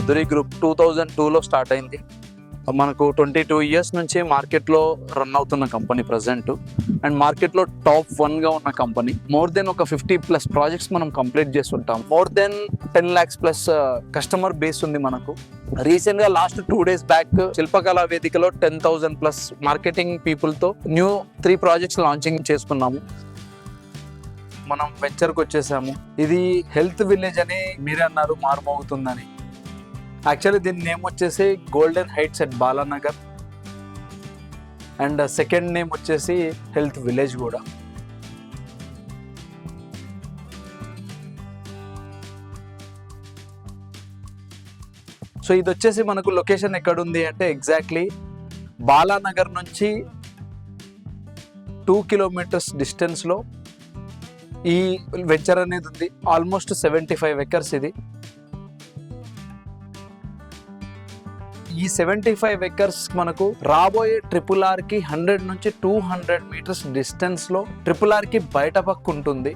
మధురి group 2002లో start అయింది. మనకు 22 years నుంచి మార్కెట్లో రన్ అవుతున్న కంపెనీ ప్రజెంట్. అండ్ మార్కెట్లో టాప్ 1గా ఉన్న కంపెనీ. మోర్ దెన్ ఒక 50+ ప్రాజెక్ట్స్ మనం కంప్లీట్ చేస్తుంటాం. More than 10 lakhs+ customer base ఉంది మనకు. రీసెంట్గా లాస్ట్ 2 days బ్యాక్ శిల్పకళా వేదికలో 10,000+ మార్కెటింగ్ పీపుల్తో న్యూ 3 ప్రాజెక్ట్స్ లాంచింగ్ చేసుకున్నాము. మనం వెంచర్కి వచ్చేసాము. ఇది హెల్త్ విలేజ్ అని మీరే అన్నారు, మారుమోగుతుందని. యాక్చువల్లీ దీని నేమ్ వచ్చేసి golden heights at Balanagar. And second name వచ్చేసి హెల్త్ విలేజ్ కూడా. సో ఇది వచ్చేసి మనకు లొకేషన్ ఎక్కడుంది అంటే ఎగ్జాక్ట్లీ బాలానగర్ నుంచి 2 kilometers డిస్టెన్స్లో ఈ వెంచర్ అనేది ఉంది. ఆల్మోస్ట్ 75 acres ఇది. ఈ 75 acres మనకు రాబోయే RRR కి 100 నుంచి 200 meters డిస్టెన్స్ లో RRR కి బయట పక్క ఉంటుంది.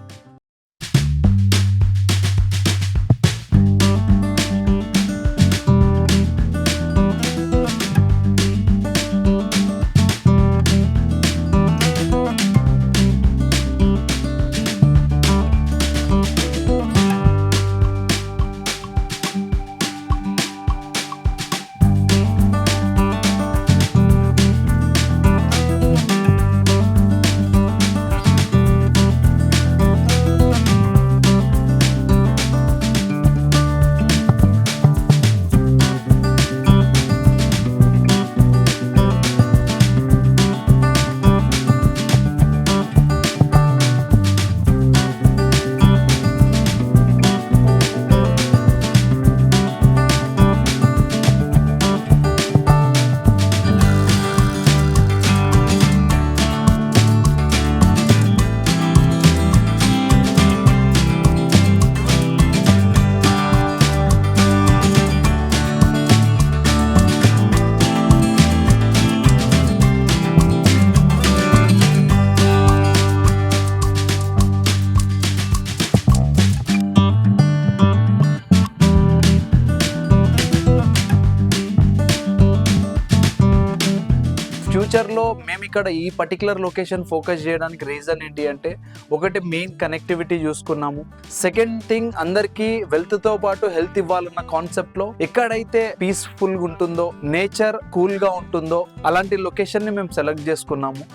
ఫ్యూచర్లో మేము ఇక్కడ ఈ పర్టికులర్ లొకేషన్ ఫోకస్ చేయడానికి రీజన్ ఏంటి అంటే, ఒకటి మెయిన్ కనెక్టివిటీ చూసుకున్నాము. సెకండ్ థింగ్, అందరికీ వెల్త్తో పాటు హెల్త్ ఇవ్వాలన్న కాన్సెప్ట్లో ఎక్కడైతే పీస్ఫుల్గా ఉంటుందో, నేచర్ కూల్గా ఉంటుందో అలాంటి లొకేషన్ని మేము సెలెక్ట్ చేసుకున్నాము.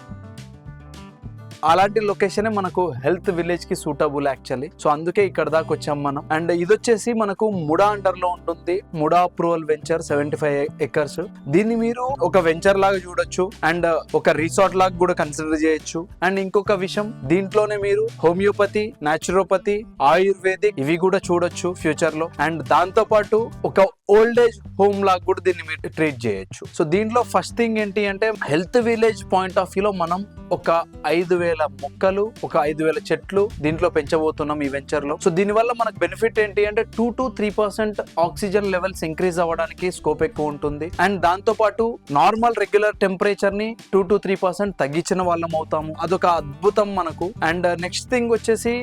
అలాంటి లొకేషనే మనకు హెల్త్ విలేజ్ కి సూటబుల్ యాక్చువల్లీ. సో అందుకే ఇక్కడ దాకా వచ్చాం మనం. అండ్ ఇది వచ్చేసి మనకు ముడా అండర్ లో ఉంటుంది. MUDA approval venture 75 acres. దీన్ని మీరు ఒక వెంచర్ లాగా చూడొచ్చు అండ్ ఒక రిసార్ట్ లాగా కూడా కన్సిడర్ చేయొచ్చు. అండ్ ఇంకొక విషయం, దీంట్లోనే మీరు హోమియోపతి, న్యాచురోపతి, ఆయుర్వేదిక్ ఇవి కూడా చూడొచ్చు ఫ్యూచర్ లో. అండ్ దాంతో పాటు ఒక ఓల్డ్ ఏజ్ హోమ్ లాగా కూడా దీన్ని మీరు ట్రీట్ చేయొచ్చు. సో దీంట్లో ఫస్ట్ థింగ్ ఏంటి అంటే, హెల్త్ విలేజ్ పాయింట్ ఆఫ్ వ్యూలో మనం ఒక 5,000 మొక్కలు, ఒక 5,000 చెట్లు దీంట్లో పెంచబోతున్నాం ఈ వెంచర్ లో. సో దీనివల్ల మనకు బెనిఫిట్ ఏంటి అంటే 2 to 3% ఆక్సిజన్ లెవెల్స్ ఇంక్రీజ్ అవ్వడానికి స్కోప్ ఎక్కువ ఉంటుంది. అండ్ దాంతో పాటు నార్మల్ రెగ్యులర్ టెంపరేచర్ ని 2 to 3% తగ్గించిన వాళ్ళం అవుతాము. అదొక అద్భుతం మనకు. అండ్ నెక్స్ట్ థింగ్ వచ్చేసి,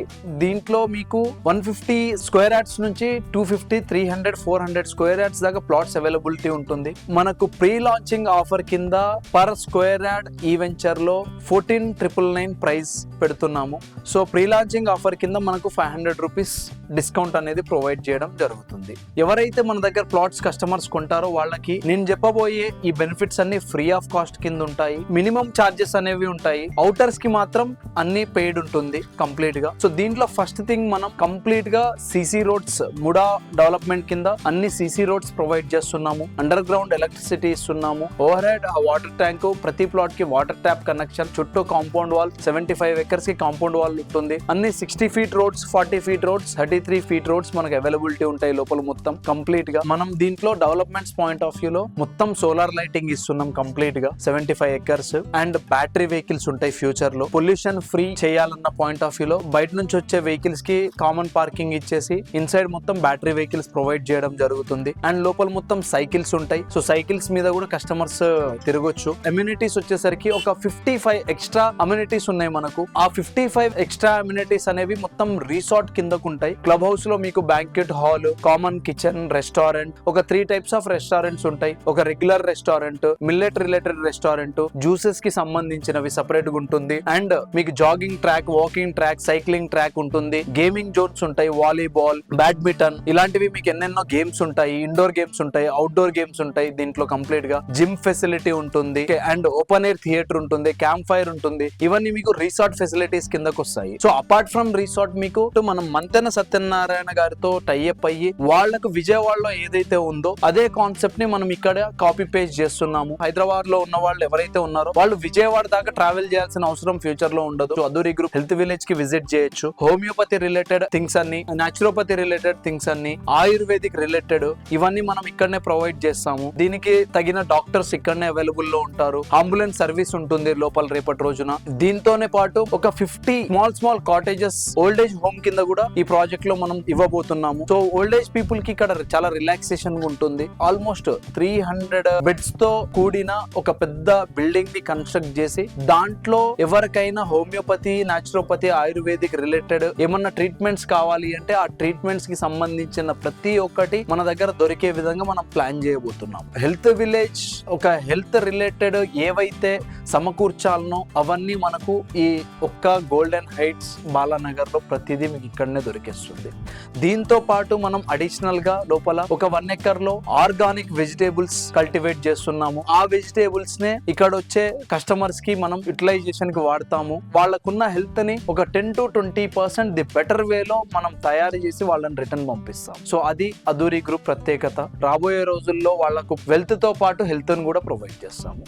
దీంట్లో మీకు 150 square yards నుంచి 250, 300, 400 square yards దాకా ప్లాట్స్ అవైలబిలిటీ ఉంటుంది. మనకు ప్రీ లాంచింగ్ ఆఫర్ కింద పర్ స్క్వేర్ యార్డ్ ఈ వెంచర్ లో 14,999 ప్రైస్ పెడుతున్నాము. సో ప్రీ లాంచింగ్ ఆఫర్ కింద మనకు 500 రూపీస్ డిస్కౌంట్ అనేది ప్రొవైడ్ చేయడం జరుగుతుంది. ఎవరైతే మన దగ్గర ప్లాట్స్ కస్టమర్స్ కొంటారో వాళ్ళకి నేను చెప్పబోయే ఈ బెనిఫిట్స్ అన్ని ఫ్రీ ఆఫ్ కాస్ట్ కింద ఉంటాయి. మినిమం చార్జెస్ అనేవి ఉంటాయి. అవుటర్స్ కి మాత్రం అన్ని పెయిడ్ ఉంటుంది కంప్లీట్ గా. సో దీంట్లో ఫస్ట్ థింగ్, మనం కంప్లీట్ గా సిసి రోడ్స్, ముడా డెవలప్మెంట్ కింద అన్ని సిసి రోడ్స్ ప్రొవైడ్ చేస్తున్నాము. అండర్ గ్రౌండ్ ఎలక్ట్రిసిటీ ఇస్తున్నాము. ఓవర్ హెడ్ వాటర్ ట్యాంక్, ప్రతి ప్లాట్ కి వాటర్ ట్యాప్ కనెక్షన్, చుట్టూ కాంపౌండ్ వాల్, 75 acres కి కాంపౌండ్ వాల్ ఉంటుంది. అన్ని 60 feet roads, 40 feet roads, 33 feet roads మనకు అవైలబిలిటీ ఉంటాయి లోపల మొత్తం కంప్లీట్ గా. మనం దీంట్లో డెవలప్మెంట్స్ పాయింట్ ఆఫ్ వ్యూ లో మొత్తం సోలార్ లైటింగ్ ఇస్తున్నాం కంప్లీట్ గా 75 acres. అండ్ బ్యాటరీ వెహికల్స్ ఉంటాయి ఫ్యూచర్ లో. పొల్యూషన్ ఫ్రీ చేయాలన్న పాయింట్ ఆఫ్ వ్యూ లో బయట నుంచి వచ్చే వెహికల్స్ కి కామన్ పార్కింగ్ ఇచ్చేసి ఇన్సైడ్ మొత్తం బ్యాటరీ వెహికల్స్ ప్రొవైడ్ చేయడం జరుగుతుంది. అండ్ లోపల మొత్తం సైకిల్స్ ఉంటాయి. సో సైకిల్స్ మీద కూడా కస్టమర్స్ తిరగొచ్చు. అమ్యూనిటీస్ వచ్చేసరికి ఒక 55 ఎక్స్ట్రా అమ్యూనిటీస్ ఉన్నాయి మనకు. ఆ 55 ఎక్స్ట్రా అమ్యూనిటీస్ అనేవి మొత్తం రిసార్ట్ కిందకు ఉంటాయి. క్లబ్ హౌస్ లో మీకు banquet hall, common kitchen, restaurant, ఒక 3 టైప్స్ ఆఫ్ రెస్టారెంట్స్ ఉంటాయి. ఒక regular restaurant, millet related restaurant, juices కి సంబంధించినవి సెపరేట్ గా ఉంటుంది. అండ్ మీకు jogging track, walking track, cycling track ఉంటుంది. గేమింగ్ జోన్స్ ఉంటాయి, వాలీబాల్, బ్యాడ్మింటన్, ఇలాంటివి మీకు ఎన్నెన్నో గేమ్స్ ఉంటాయి. ఇండోర్ గేమ్స్ ఉంటాయి, అవుట్డోర్ గేమ్స్ ఉంటాయి. దీంట్లో కంప్లీట్ గా జిమ్ ఫెసిలిటీ ఉంటుంది. అండ్ ఓపెన్ ఎయిర్ థియేటర్ ఉంటుంది, క్యాంప్ ఫైర్ ఉంటుంది. ఇవన్నీ మీకు రిసార్ట్ ఫెసిలిటీస్ కిందకు వస్తాయి. సో అపార్ట్ ఫ్రమ్ రిసార్ట్ మీకు మనం మంతెన సత్యనారాయణ గారితో టైఅప్ అయ్యి వాళ్లకు విజయవాడలో ఏదైతే ఉందో అదే కాన్సెప్ట్ ని మనం ఇక్కడ కాపీ పేస్ట్ చేస్తున్నాము. హైదరాబాద్ లో ఉన్న వాళ్ళు ఎవరైతే ఉన్నారో వాళ్ళు విజయవాడ దాకా ట్రావెల్ చేయాల్సిన అవసరం ఫ్యూచర్ లో ఉండదు. So Adhuri group health village కి విజిట్ చేయొచ్చు. హోమియోపతి రిలేటెడ్ థింగ్స్ అన్ని, న్యాచురోపతి రిలేటెడ్ థింగ్స్ అన్ని, ఆయుర్వేదిక్ రిలేటెడ్ ఇవన్నీ మనం ఇక్కడనే ప్రొవైడ్ చేస్తాము. దీనికి తగిన డాక్టర్స్ ఇక్కడనే అవైలబుల్ లో ఉంటారు. అంబులెన్స్ సర్వీస్ ఉంటుంది లోపల రేపటి రోజున. దీంతోనే పాటు ఒక 50 small cottages old age home కింద కూడా ఈ ప్రాజెక్ట్ లో మనం ఇవ్వబోతున్నాము. సో ఓల్డ్ ఏజ్ పీపుల్ కి ఇక్కడ చాలా రిలాక్సేషన్ ఉంటుంది. ఆల్మోస్ట్ 300 బెడ్స్ తో కూడిన ఒక పెద్ద బిల్డింగ్ ని కన్స్ట్రక్ట్ చేసి దాంట్లో ఎవరికైనా హోమియోపతి, న్యాచురోపతి, ఆయుర్వేదిక్ రిలేటెడ్ ఏమన్నా ట్రీట్మెంట్స్ కావాలి అంటే ఆ ట్రీట్మెంట్స్ కి సంబంధించిన ప్రతి ఒక్కటి మన దగ్గర దొరికే విధంగా మనం ప్లాన్ చేయబోతున్నాం. హెల్త్ విలేజ్ ఒక హెల్త్ రిలేటెడ్ ఏవైతే సమకూర్చాలనో అవన్నీ మనకు ఈ ఒక్క గోల్డెన్ హైట్స్ బాలానగర్ లో ప్రతిదీ మీకు ఇక్కడనే దొరికేస్తుంది. దీంతో పాటు మనం అడిషనల్ గా లోపల ఒక 1 ఎకర్ లో ఆర్గానిక్ వెజిటేబుల్స్ కల్టివేట్ చేస్తున్నాము. ఆ వెజిటేబుల్స్ నే ఇక్కడ వచ్చే కస్టమర్స్ కి మనం యూటిలైజేషన్ కి వాడతాము. వాళ్ళకున్న హెల్త్ ని ఒక 10 to 20% ది బెటర్ వేలో మనం తయారు చేసి వాళ్ళని రిటర్న్ పంపిస్తాం. సో అది అధూరి గ్రూప్ ప్రత్యేకత. రాబోయే రోజుల్లో వాళ్ళకు వెల్త్ తో పాటు హెల్త్ ని కూడా ప్రొవైడ్ చేస్తాము.